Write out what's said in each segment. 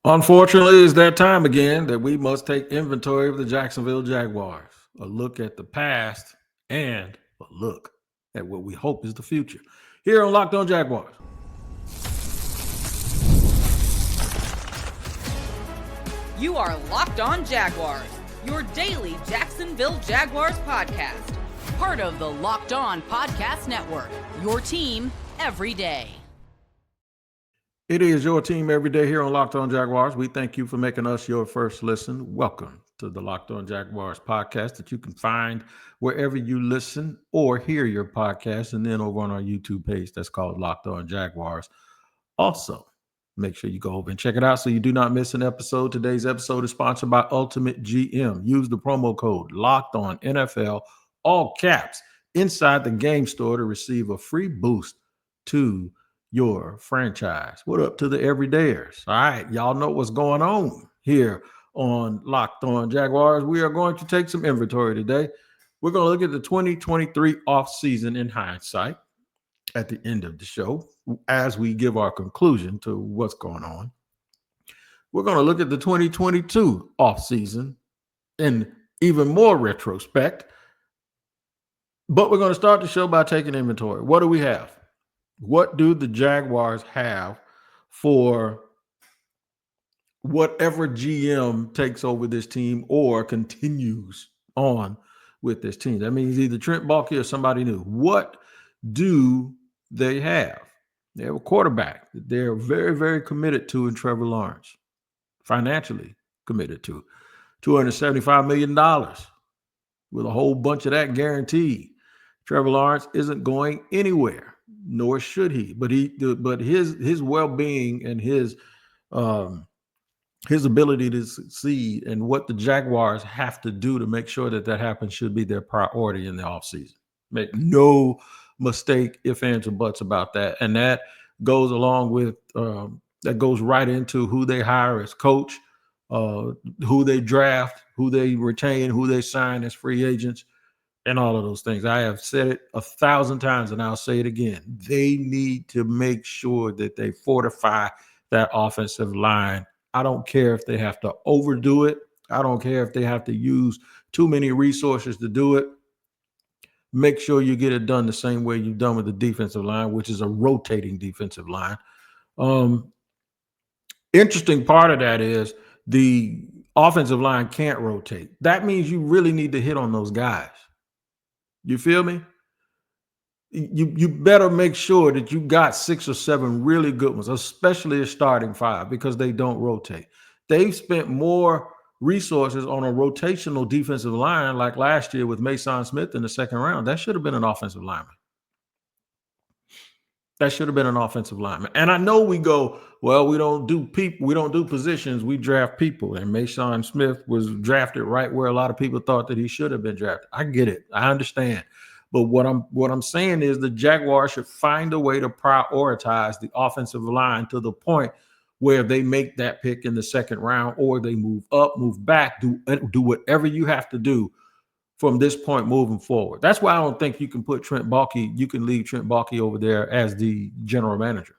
Unfortunately, it's that time again that we must take inventory of the Jacksonville Jaguars, a look at the past and a look at what we hope is the future. Here on Locked On Jaguars. You are Locked On Jaguars, your daily Jacksonville Jaguars podcast. Part of the Locked On Podcast Network, your team every day. It is your team every day here on Locked On Jaguars. We thank you for making us your first listen. Welcome to the Locked On Jaguars podcast that you can find wherever you listen or hear your podcast, and then over on our YouTube page that's called Locked On Jaguars. Also, make sure you go over and check it out so you do not miss an episode. Today's episode is sponsored by Ultimate GM. Use the promo code Locked On NFL, all caps, inside the game store to receive a free boost to your franchise. What up to the everydayers? All right, y'all know what's going on here on Locked On Jaguars. We are going to take some inventory today. We're going to look at the 2023 offseason in hindsight at the end of the show as we give our conclusion to what's going on. We're going to look at the 2022 offseason in even more retrospect. But we're going to start the show by taking inventory. What do we have? What do the Jaguars have for whatever GM takes over this team or continues on with this team? That means either Trent Baalke or somebody new. What do they have? They have a quarterback that they're very, very committed to in Trevor Lawrence, financially committed to. $275 million with a whole bunch of that guaranteed. Trevor Lawrence isn't going anywhere, nor should he. But his well-being and his ability to succeed and what the Jaguars have to do to make sure that that happens should be their priority in the offseason. Make no mistake, ifs, ands, or buts about that. And that goes along with that goes right into who they hire as coach, who they draft, who they retain, who they sign as free agents, and all of those things. I have said it 1,000 times, and I'll say it again. They need to make sure that they fortify that offensive line. I don't care if they have to overdo it. I don't care if they have to use too many resources to do it. Make sure you get it done the same way you've done with the defensive line, which is a rotating defensive line. Interesting part of that is the offensive line can't rotate. That means you really need to hit on those guys. You feel me? You better make sure that you got 6 or 7 really good ones, especially a starting 5, because they don't rotate. They've spent more resources on a rotational defensive line like last year with Mason Smith in the second round. That should have been an offensive lineman. That should have been an offensive lineman. And I know we go, well, we don't do people, we don't do positions, we draft people. And Mason Smith was drafted right where a lot of people thought that he should have been drafted. I get it. I understand. But what I'm saying is the Jaguars should find a way to prioritize the offensive line to the point where they make that pick in the second round, or they move up, move back, do whatever you have to do from this point moving forward. That's why I don't think you can put Trent Baalke, you can leave Trent Baalke over there as the general manager.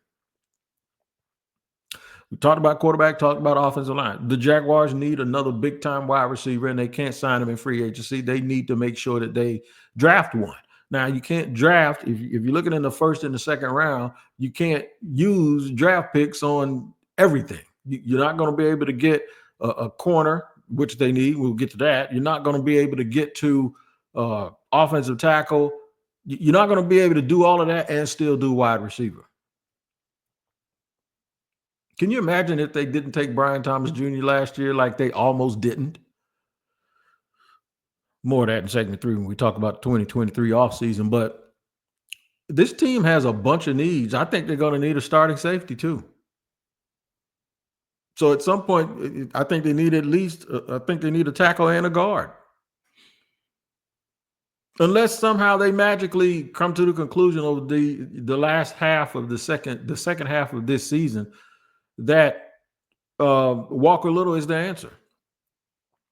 We talked about quarterback, talked about offensive line. The Jaguars need another big-time wide receiver, and they can't sign him in free agency. They need to make sure that they draft one. Now, you can't draft, if you're looking in the first and the second round, you can't use draft picks on everything. You're not going to be able to get a corner, which they need. We'll get to that. You're not going to be able to get to offensive tackle. You're not going to be able to do all of that and still do wide receiver. Can you imagine if they didn't take Brian Thomas Jr. last year like they almost didn't? More of that in segment 3 when we talk about the 2023 offseason. But this team has a bunch of needs. I think they're going to need a starting safety too. So at some point, I think they need a tackle and a guard. Unless somehow they magically come to the conclusion of the last half of the second half of this season that Walker Little is the answer.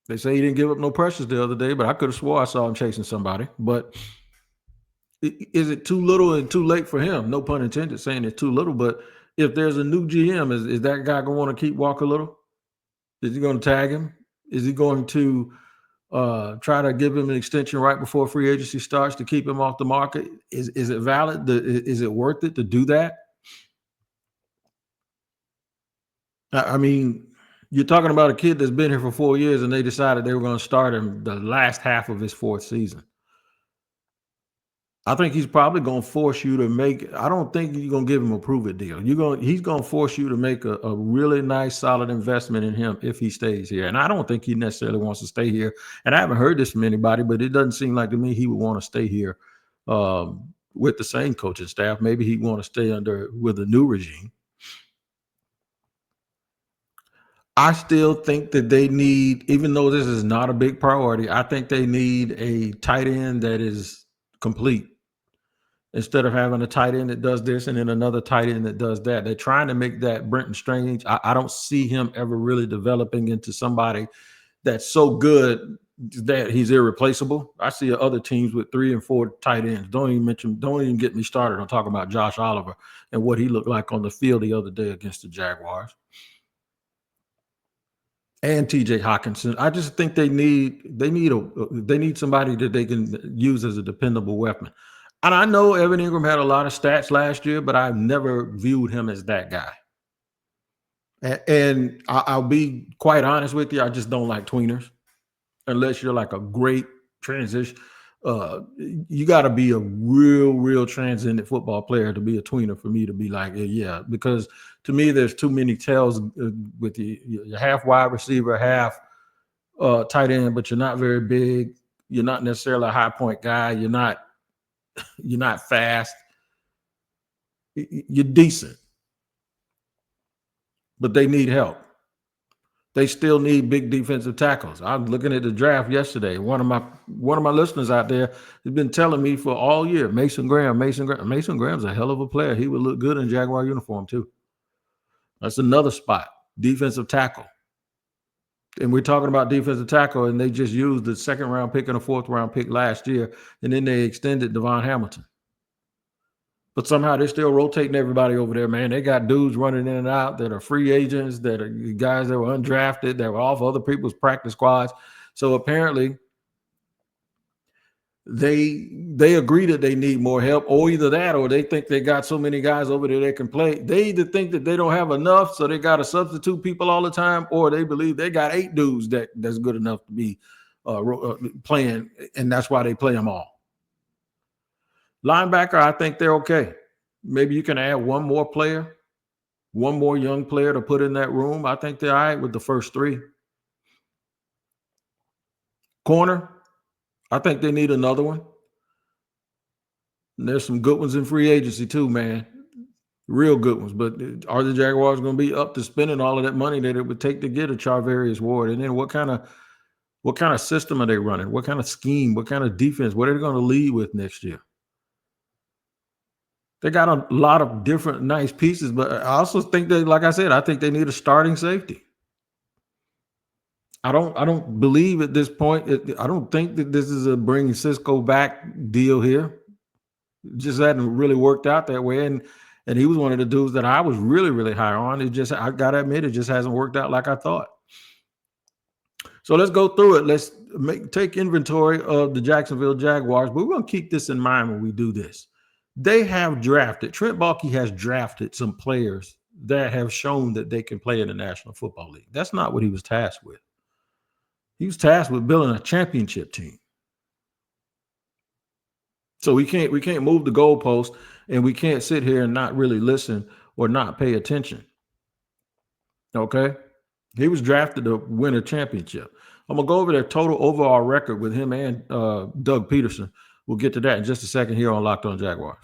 They say he didn't give up no pressures the other day, but I could have swore I saw him chasing somebody. But is it too little and too late for him? No pun intended saying it's too little, but if there's a new GM, is that guy going to want to keep Walker Little? Is he going to tag him? Is he going to try to give him an extension right before free agency starts to keep him off the market? Is it valid? Is it worth it to do that? I mean, you're talking about a kid that's been here for 4 years, and they decided they were going to start him the last half of his fourth season. I think he's probably going to force you to make. I don't think you're going to give him a prove it deal. He's going to force you to make a really nice, solid investment in him if he stays here. And I don't think he necessarily wants to stay here. And I haven't heard this from anybody, but it doesn't seem like to me he would want to stay here with the same coaching staff. Maybe he'd want to stay with a new regime. I still think that they need, even though this is not a big priority, I think they need a tight end that is complete. Instead of having a tight end that does this and then another tight end that does that. They're trying to make that Brenton Strange. I don't see him ever really developing into somebody that's so good that he's irreplaceable. I see other teams with 3 and 4 tight ends. Don't even get me started on talking about Josh Oliver and what he looked like on the field the other day against the Jaguars. And TJ Hawkinson. I just think they need somebody that they can use as a dependable weapon. And I know Evan Ingram had a lot of stats last year, but I've never viewed him as that guy. And I'll be quite honest with you, I just don't like tweeners. Unless you're like a great transition. You got to be a real transcendent football player to be a tweener for me to be like, yeah, because to me, there's too many tails with your half wide receiver, half tight end, but you're not very big. You're not necessarily a high point guy. You're not fast. You're decent, but they need help. They still need big defensive tackles. I'm looking at the draft yesterday. One of my listeners out there has been telling me for all year, Mason Graham. Mason Graham's a hell of a player. He would look good in Jaguar uniform too. That's another spot, defensive tackle. And we're talking about defensive tackle, and they just used the 2nd round pick and a 4th round pick last year, and then they extended Devon Hamilton. But somehow they're still rotating everybody over there, man. They got dudes running in and out that are free agents, that are guys that were undrafted, that were off other people's practice squads. So apparently they agree that they need more help, or either that, or they think they got so many guys over there that can play. They either think that they don't have enough, so they got to substitute people all the time, or they believe they got 8 dudes that's good enough to be playing, and that's why they play them all. Linebacker, I think they're okay. Maybe you can add one more player, one more young player to put in that room. I think they're all right with the first 3. Corner, I think they need another one. And there's some good ones in free agency too, man. Real good ones. But are the Jaguars going to be up to spending all of that money that it would take to get a Charvarius Ward? And then what kind of system are they running? What kind of scheme? What kind of defense? What are they going to lead with next year? They got a lot of different nice pieces, but I also think that, like I said, I think they need a starting safety. I don't believe at this point. I don't think that this is a bring Cisco back deal here. It just hadn't really worked out that way, and he was one of the dudes that I was really high on. I got to admit, it just hasn't worked out like I thought. So let's go through it. Let's take inventory of the Jacksonville Jaguars, but we're going to keep this in mind when we do this. They have drafted, Trent Baalke has drafted some players that have shown that they can play in the National Football League. That's not what he was tasked with. He was tasked with building a championship team. So we can't move the goalpost, and we can't sit here and not really listen or not pay attention. Okay? He was drafted to win a championship. I'm going to go over their total overall record with him and Doug Pederson. We'll get to that in just a second here on Locked On Jaguars.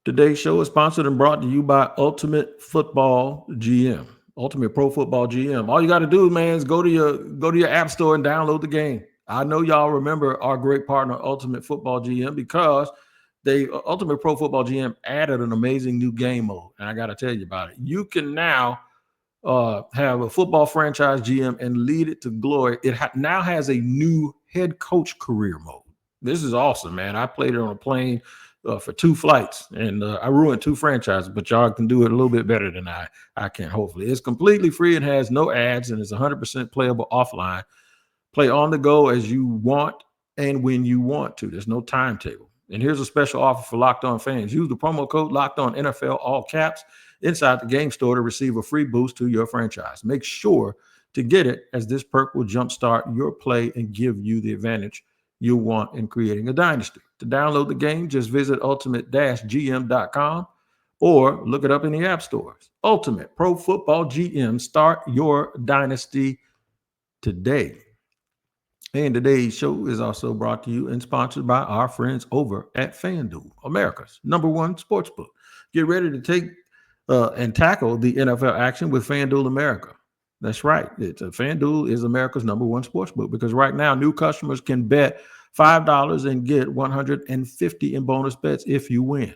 Today's show is sponsored and brought to you by Ultimate Football GM, Ultimate Pro Football GM. All you got to do, man, is go to your app store and download the game. I know y'all remember our great partner, Ultimate Football GM, because Ultimate Pro Football GM added an amazing new game mode, and I got to tell you about it. You can now have a football franchise GM and lead it to glory. It now has a new head coach career mode. This is awesome, man. I played it on a plane for 2 flights, and I ruined 2 franchises, but y'all can do it a little bit better than I can, hopefully. It's completely free and has no ads, and it's 100% playable offline. Play on the go as you want and when you want to. There's no timetable. And here's a special offer for Locked On fans. Use the promo code Locked On NFL, all caps, inside the game store to receive a free boost to your franchise. Make sure to get it, as this perk will jumpstart your play and give you the advantage you want in creating a dynasty. To download the game, just visit ultimate-gm.com or look it up in the app stores. Ultimate Pro Football GM. Start your dynasty today. And today's show is also brought to you and sponsored by our friends over at FanDuel, America's #1 sportsbook. Get ready to take and tackle the NFL action with FanDuel America. That's right. FanDuel is America's #1 sportsbook, because right now new customers can bet $5 and get $150 in bonus bets if you win.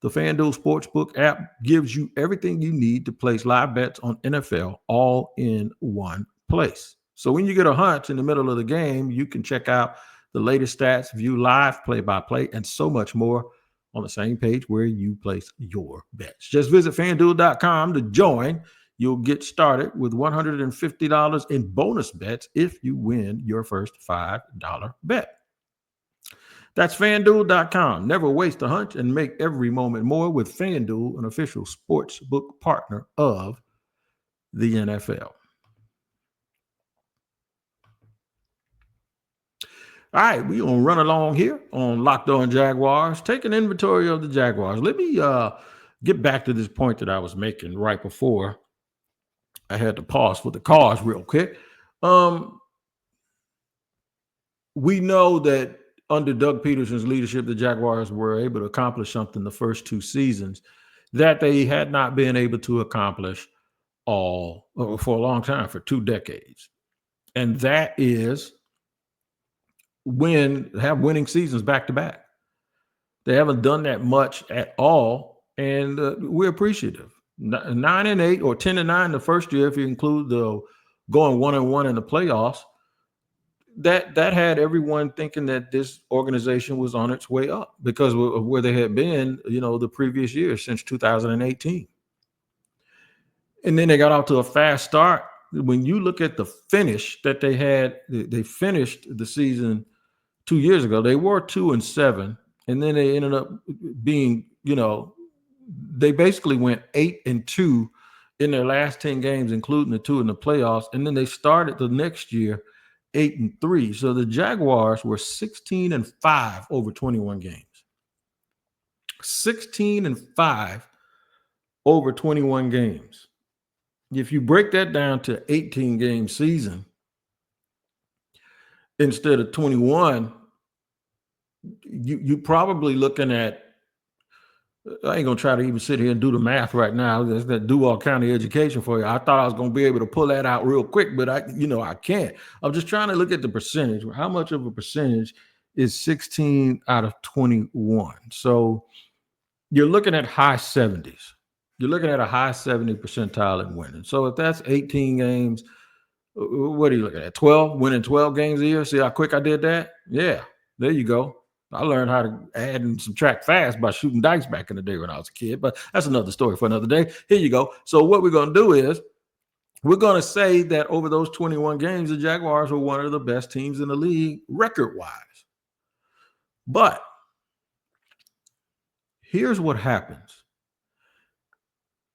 The FanDuel Sportsbook app gives you everything you need to place live bets on NFL all in one place. So when you get a hunch in the middle of the game, you can check out the latest stats, view live play-by-play, and so much more on the same page where you place your bets. Just visit FanDuel.com to join. You'll get started with $150 in bonus bets if you win your first $5 bet. That's FanDuel.com. Never waste a hunch and make every moment more with FanDuel, an official sportsbook partner of the NFL. All right, we're going to run along here on Locked On Jaguars, take an inventory of the Jaguars. Let me get back to this point that I was making right before I had to pause for the cause real quick. We know that under Doug Pederson's leadership, the Jaguars were able to accomplish something the first 2 seasons that they had not been able to accomplish for a long time, for 2 decades. And that is have winning seasons back to back. They haven't done that much at all, and we're appreciative. 9-8 or 10-9 the first year, if you include the going 1-1 in the playoffs. That had everyone thinking that this organization was on its way up because of where they had been, the previous year since 2018. And then they got off to a fast start. When you look at the finish that they had, they finished the season 2 years ago. They were 2-7, and then they ended up being, they basically went 8-2 in their last 10 games, including the 2 in the playoffs. And then they started the next year 8-3. So the Jaguars were 16-5 over 21 games. 16-5 over 21 games. If you break that down to 18-game season instead of 21, you probably looking at, I ain't going to try to even sit here and do the math right now. That's that Duval County education for you. I thought I was going to be able to pull that out real quick, but I can't. I'm just trying to look at the percentage. How much of a percentage is 16 out of 21? So you're looking at high 70s. You're looking at a high 70 percentile in winning. So if that's 18 games, what are you looking at? 12, winning 12 games a year? See how quick I did that? Yeah, there you go. I learned how to add and subtract fast by shooting dice back in the day when I was a kid, but that's another story for another day. Here you go. So what we're going to do is we're going to say that over those 21 games, the Jaguars were one of the best teams in the league record-wise. But here's what happens.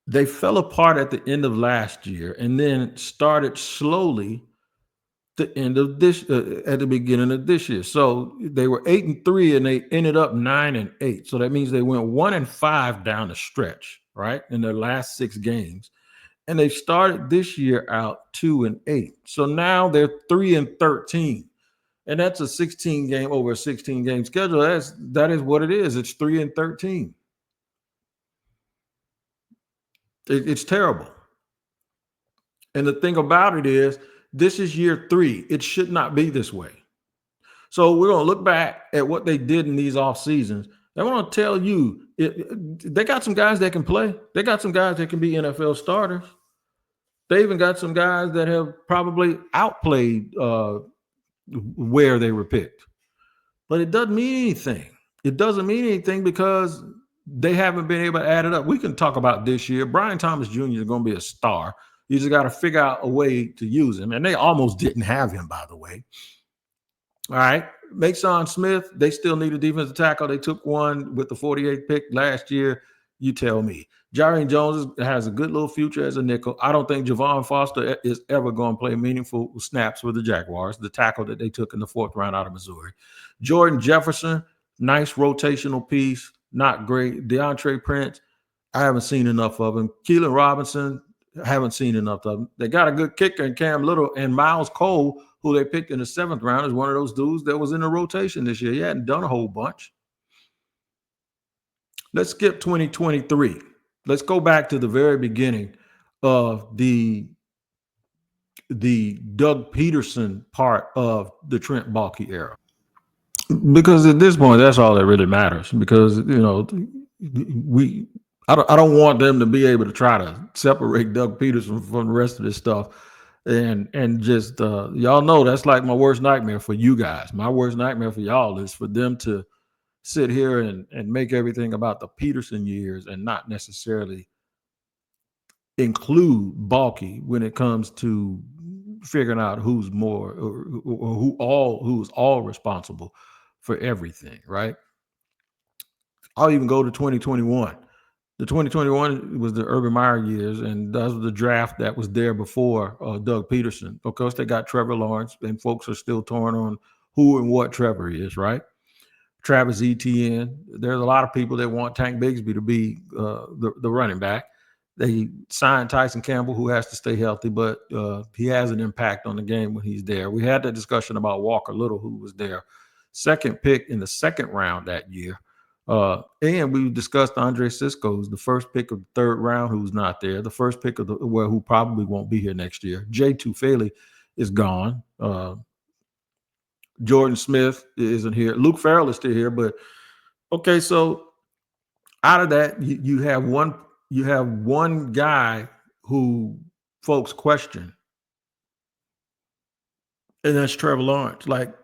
They fell apart at the end of last year and then started slowly the end of this at the beginning of this year. So they were 8-3 and they ended up 9-8. So that means they went 1-5 down the stretch, right? In their last 6 games. And they started this year out 2-8. So now they're 3-13. And that's a 16 game over a 16 game schedule. That is what it is. It's 3-13. It's terrible. And the thing about it is, this is year 3. It should not be this way. So we're going to look back at what they did in these off seasons. I want to tell you, they got some guys that can play. They got some guys that can be NFL starters. They even got some guys that have probably outplayed where they were picked. But it doesn't mean anything It doesn't mean anything because they haven't been able to add it up. We can talk about this year. Brian Thomas Jr. is going to be a star. You just got to figure out a way to use him. And they almost didn't have him, by the way. All right. Mason Smith, they still need a defensive tackle. They took one with the 48th pick last year. You tell me. Jaron Jones has a good little future as a nickel. I don't think Javon Foster is ever going to play meaningful snaps with the Jaguars, the tackle that they took in the 4th round out of Missouri. Jordan Jefferson, nice rotational piece, not great. DeAndre Prince, I haven't seen enough of him. Keelan Robinson, haven't seen enough of him. They got a good kicker in Cam Little, and Miles Cole, who they picked in the 7th round, is one of those dudes that was in the rotation this year. He hadn't done a whole bunch. Let's skip 2023. Let's go back to the very beginning of the Doug Pederson part of the Trent Baalke era. Because at this point, that's all that really matters. Because, I don't want them to be able to try to separate Doug Pederson from the rest of this stuff. And just y'all know that's like my worst nightmare for you guys. My worst nightmare for y'all is for them to sit here and make everything about the Pederson years and not necessarily include Baalke when it comes to figuring out who's more or who's all responsible for everything, right? I'll even go to 2021. The 2021 was the Urban Meyer years, and that was the draft that was there before Doug Pederson. Of course, they got Trevor Lawrence, and folks are still torn on who and what Trevor is, right? Travis Etienne. There's a lot of people that want Tank Bigsby to be the running back. They signed Tyson Campbell, who has to stay healthy, but he has an impact on the game when he's there. We had that discussion about Walker Little, who was there. 2nd pick in the 2nd round that year. And we discussed Andre Sisco's, the 1st pick of the 3rd round, who's not there. The 1st pick of who probably won't be here next year. Jay Tufele is gone. Jordan Smith isn't here. Luke Farrell is still here, but okay. So out of that, you have one guy who folks question, and that's Trevor Lawrence. Like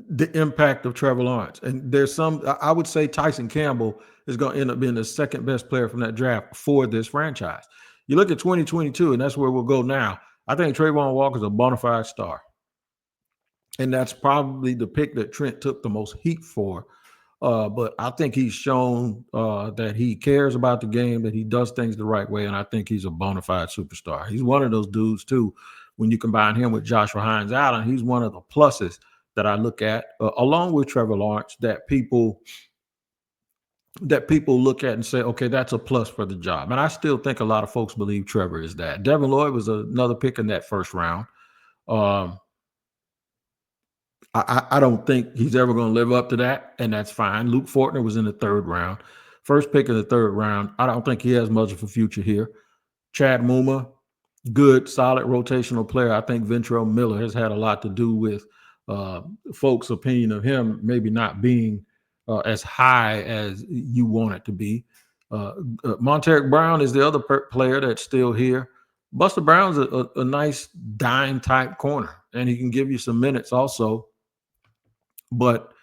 the impact of Trevor Lawrence, and there's some. I would say Tyson Campbell is going to end up being the 2nd best player from that draft for this franchise. You look at 2022, and that's where we'll go now. I think Trayvon Walker's a bona fide star. And that's probably the pick that Trent took the most heat for. But I think he's shown that he cares about the game, that he does things the right way, and I think he's a bona fide superstar. He's one of those dudes, too, when you combine him with Joshua Hines-Allen, he's one of the pluses that I look at, along with Trevor Lawrence, that people look at and say, okay, that's a plus for the job. And I still think a lot of folks believe Trevor is that. Devin Lloyd was another pick in that 1st round. I don't think he's ever going to live up to that, and that's fine. Luke Fortner was in the 3rd round. 1st pick in the 3rd round. I don't think he has much of a future here. Chad Muma, good, solid rotational player. I think Ventrell Miller has had a lot to do with folks' opinion of him maybe not being as high as you want it to be. Monteric Brown is the other player that's still here. Buster Brown's a nice dime-type corner, and he can give you some minutes also. But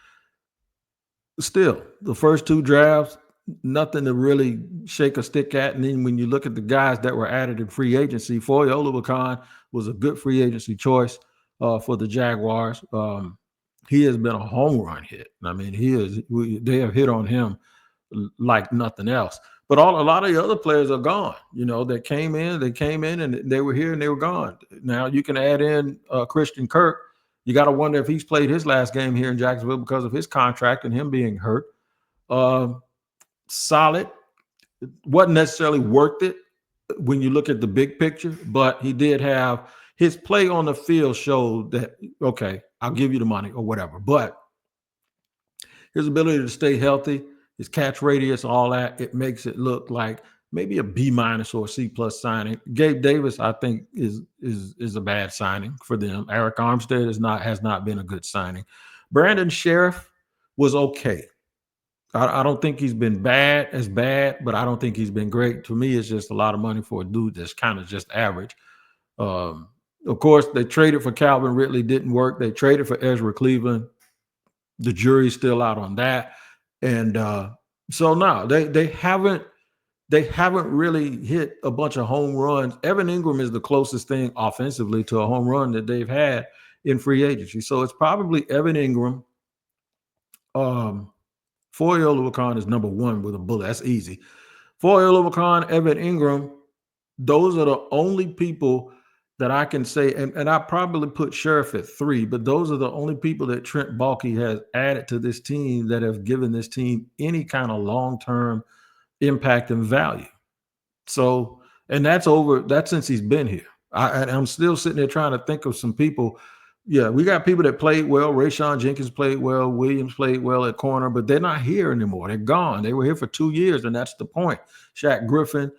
still, the first 2 drafts, nothing to really shake a stick at. And then when you look at the guys that were added in free agency, Foye Oluwakan was a good free agency choice for the Jaguars. He has been a home run hit. I mean, they have hit on him like nothing else. But a lot of the other players are gone. They came in and they were here and they were gone. Now you can add in Christian Kirk. You got to wonder if he's played his last game here in Jacksonville because of his contract and him being hurt. Solid. Wasn't necessarily worth it when you look at the big picture, but he did have his play on the field showed that, okay, I'll give you the money or whatever. But his ability to stay healthy, his catch radius, all that, it makes it look like maybe a B- or a C+ signing. Gabe Davis, I think, is a bad signing for them. Eric Armstead has not been a good signing. Brandon Sheriff was okay. I don't think he's been bad, but I don't think he's been great. To me, it's just a lot of money for a dude that's kind of just average. Of course, they traded for Calvin Ridley, didn't work. They traded for Ezra Cleveland. The jury's still out on that. And so now they haven't really hit a bunch of home runs. Evan Ingram is the closest thing offensively to a home run that they've had in free agency. So it's probably Evan Ingram. Foye Oluokun is number one with a bullet. That's easy. Foye Oluokun, Evan Ingram, those are the only people that I can say, and I probably put Sheriff at 3, but those are the only people that Trent Baalke has added to this team that have given this team any kind of long-term impact and value. So, and that's since he's been here. I'm still sitting there trying to think of some people. Yeah, we got people that played well. Rayshon Jenkins played well. Williams played well at corner, but they're not here anymore. They're gone. They were here for 2 years, and that's the point. Shaq Griffin,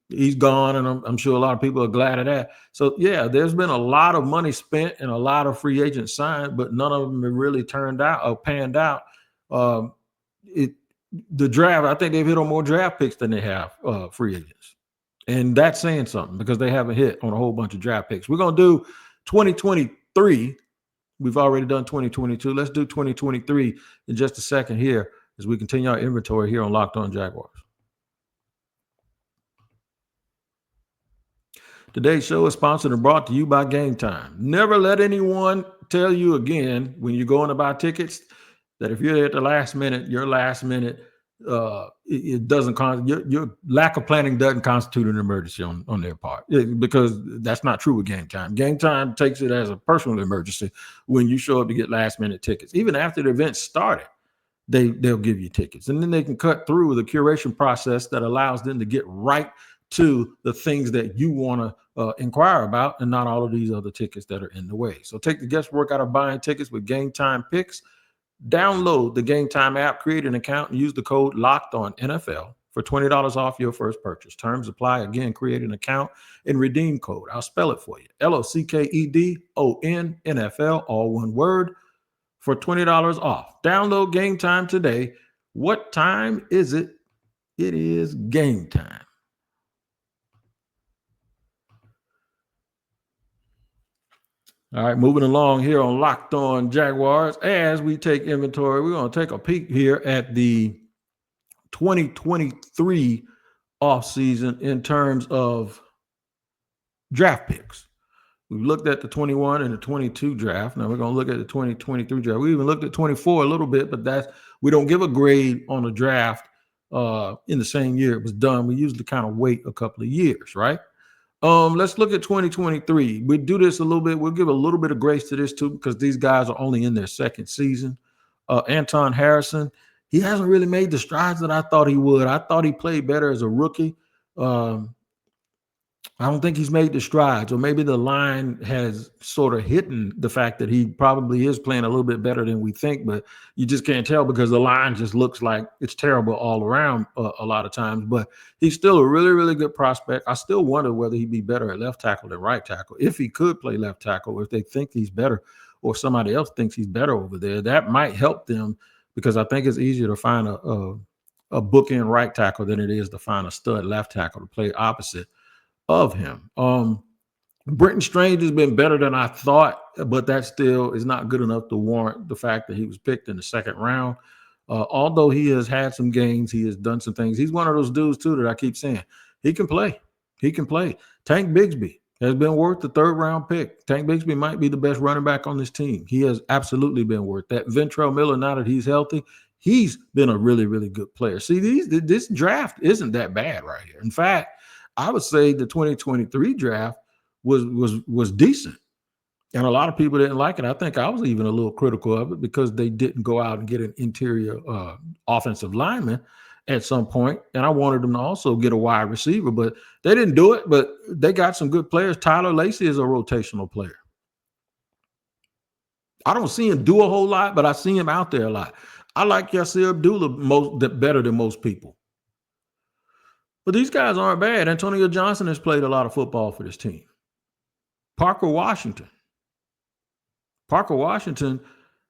he's gone, and I'm sure a lot of people are glad of that. So, yeah, there's been a lot of money spent and a lot of free agents signed, but none of them have really turned out or panned out. The draft, I think they've hit on more draft picks than they have free agents. And that's saying something because they haven't hit on a whole bunch of draft picks. We're going to do 2023. We've already done 2022. Let's do 2023 in just a second here as we continue our inventory here on Locked On Jaguars. Today's show is sponsored and brought to you by Game Time. Never let anyone tell you again when you're going to buy tickets that if you're at the last minute, your last minute, it doesn't your lack of planning doesn't constitute an emergency on their part, because that's not true with Game Time. Game Time takes it as a personal emergency when you show up to get last minute tickets. Even after the event started, they'll give you tickets, and then they can cut through the curation process that allows them to get right to the things that you want to inquire about, and not all of these other tickets that are in the way. So take the guesswork out of buying tickets with Game Time picks. Download the Game Time app, create an account, and use the code LOCKEDONNFL for $20 off your first purchase. Terms apply. Again, create an account and redeem code. I'll spell it for you. LOCKEDONNFL, all one word, for $20 off. Download Game Time today. What time is it? It is game time. All right, moving along here on Locked On Jaguars. As we take inventory, we're going to take a peek here at the 2023 offseason in terms of draft picks. We've looked at the 21 and the 22 draft. Now we're going to look at the 2023 draft. We even looked at 24 a little bit, but we don't give a grade on the draft in the same year it was done. We usually kind of wait a couple of years, right? Let's look at 2023. We do this a little bit. We'll give a little bit of grace to this too, because these guys are only in their second season. Anton Harrison, he hasn't really made the strides that I thought he would. I thought he played better as a rookie. I don't think he's made the strides, or maybe the line has sort of hidden the fact that he probably is playing a little bit better than we think, but you just can't tell because the line just looks like it's terrible all around a lot of times. But he's still a really, really good prospect. I still wonder whether he'd be better at left tackle than right tackle. If he could play left tackle, if they think he's better, or somebody else thinks he's better over there, that might help them, because I think it's easier to find a bookend right tackle than it is to find a stud left tackle to play opposite of him. Brenton Strange has been better than I thought, but that still is not good enough to warrant the fact that he was picked in the second round. Although he has had some gains, he has done some things. He's one of those dudes too that I keep saying he can play. He can play. Tank Bigsby has been worth the third round pick. Tank Bigsby might be the best running back on this team. He has absolutely been worth that. Ventrell Miller, now that he's healthy, he's been a really, really good player. See, this draft isn't that bad right here. In fact, I would say the 2023 draft was decent, and a lot of people didn't like it. I think I was even a little critical of it because they didn't go out and get an interior offensive lineman at some point, and I wanted them to also get a wide receiver, but they didn't do it. But they got some good players. Tyler Lacey is a rotational player. I don't see him do a whole lot, but I see him out there a lot. I like Yasir Abdullah better than most people. But these guys aren't bad. Antonio Johnson has played a lot of football for this team. Parker Washington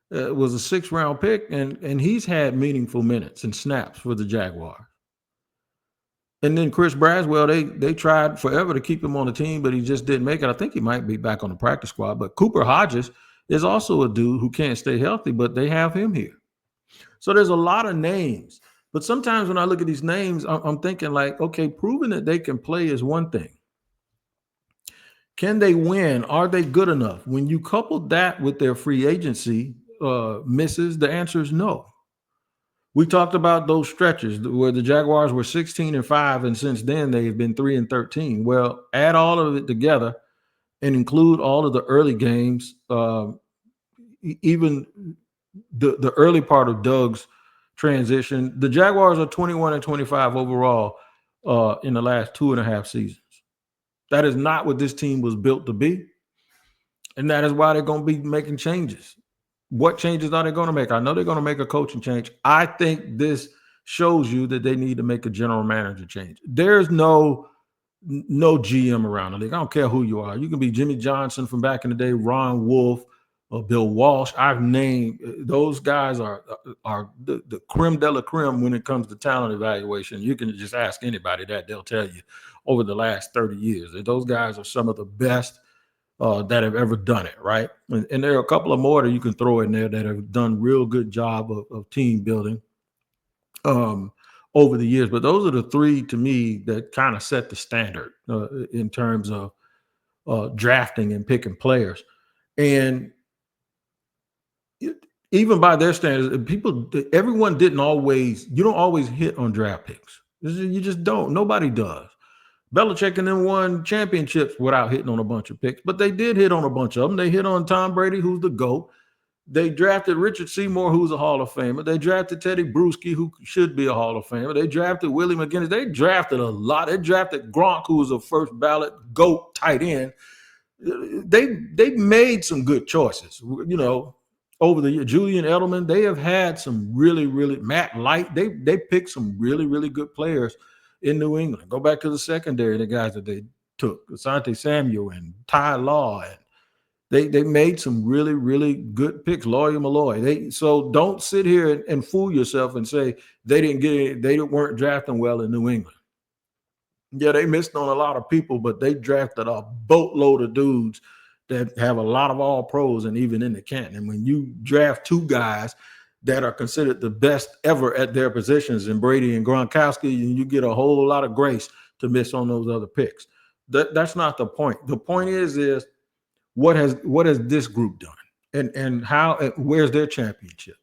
was a sixth-round pick, and he's had meaningful minutes and snaps for the Jaguars. And then Chris Braswell, they tried forever to keep him on the team, but he just didn't make it. I think he might be back on the practice squad. But Cooper Hodges is also a dude who can't stay healthy, but they have him here. So there's a lot of names. But sometimes when I look at these names, I'm thinking like, okay, proving that they can play is one thing. Can they win? Are they good enough? When you couple that with their free agency misses, the answer is no. We talked about those stretches where the Jaguars were 16-5, and since then they've been 3-13. Well, add all of it together and include all of the early games, even the early part of Doug's transition. The Jaguars are 21-25 overall in the last 2.5 seasons. That is not what this team was built to be, and that is why they're going to be making changes. What changes are they going to make? I know they're going to make a coaching change. I think this shows you that they need to make a general manager change. There's no GM around the league. I don't care who you are. You can be Jimmy Johnson from back in the day, Ron Wolf, or Bill Walsh. I've named those guys are the creme de la creme when it comes to talent evaluation. You can just ask anybody that. They'll tell you over the last 30 years that those guys are some of the best that have ever done it, right? And there are a couple of more that you can throw in there that have done real good job of team building over the years. But those are the three, to me, that kind of set the standard in terms of drafting and picking players. And even by their standards, everyone you don't always hit on draft picks. You just don't. Nobody does. Belichick and them won championships without hitting on a bunch of picks, but they did hit on a bunch of them. They hit on Tom Brady, who's the GOAT. They drafted Richard Seymour, who's a Hall of Famer. They drafted Teddy Bruschi, who should be a Hall of Famer. They drafted Willie McGinnis. They drafted a lot. They drafted Gronk, who was a first ballot GOAT tight end. They made some good choices, over the year. Julian Edelman, they have had some really, Matt Light. They picked some really, really good players in New England. Go back to the secondary, the guys that they took, Asante Samuel and Ty Law, and they made some really, really good picks. Lawyer Malloy. So don't sit here and fool yourself and say they didn't get it. They weren't drafting well in New England. Yeah, they missed on a lot of people, but they drafted a boatload of dudes that have a lot of all pros and even in the Canton. And when you draft two guys that are considered the best ever at their positions in Brady and Gronkowski, and you get a whole lot of grace to miss on those other picks. That's not the point. The point is what has this group done, and where's their championship?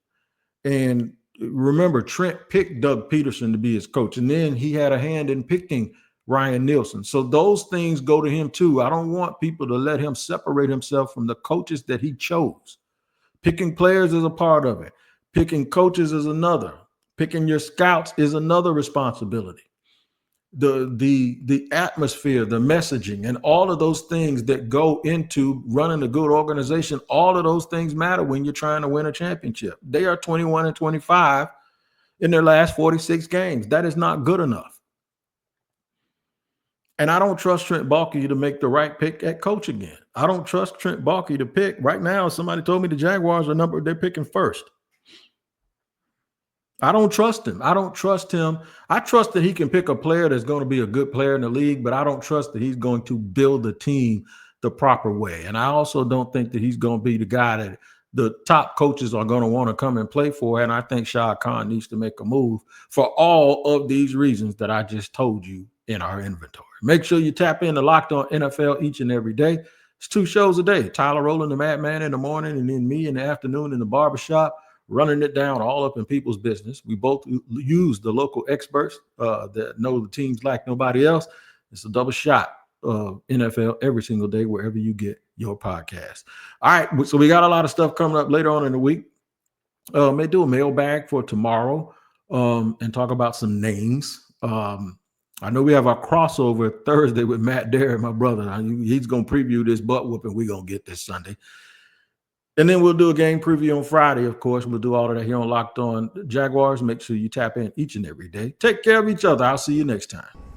And remember, Trent picked Doug Pederson to be his coach, and then he had a hand in picking Ryan Nielsen. So those things go to him too. I don't want people to let him separate himself from the coaches that he chose. Picking players is a part of it. Picking coaches is another. Picking your scouts is another responsibility. The atmosphere, the messaging, and all of those things that go into running a good organization, all of those things matter when you're trying to win a championship. They are 21-25 in their last 46 games. That is not good enough. And I don't trust Trent Baalke to make the right pick at coach again. I don't trust Trent Baalke to pick. Right now, somebody told me the Jaguars they're picking first. I don't trust him. I don't trust him. I trust that he can pick a player that's going to be a good player in the league, but I don't trust that he's going to build the team the proper way. And I also don't think that he's going to be the guy that the top coaches are going to want to come and play for. And I think Shad Khan needs to make a move for all of these reasons that I just told you in our inventory. Make sure you tap into Locked On NFL each and every day. It's 2 shows a day. Tyler Rowland, the Madman, in the morning, and then me in the afternoon in the barbershop, running it down all up in people's business. We both use the local experts that know the teams like nobody else. It's a double shot of NFL every single day, wherever you get your podcast. All right, so we got a lot of stuff coming up later on in the week. May do a mailbag for tomorrow and talk about some names. I know we have our crossover Thursday with Matt Derrick, my brother. He's going to preview this butt whooping we're going to get this Sunday. And then we'll do a game preview on Friday, of course. We'll do all of that here on Locked On Jaguars. Make sure you tap in each and every day. Take care of each other. I'll see you next time.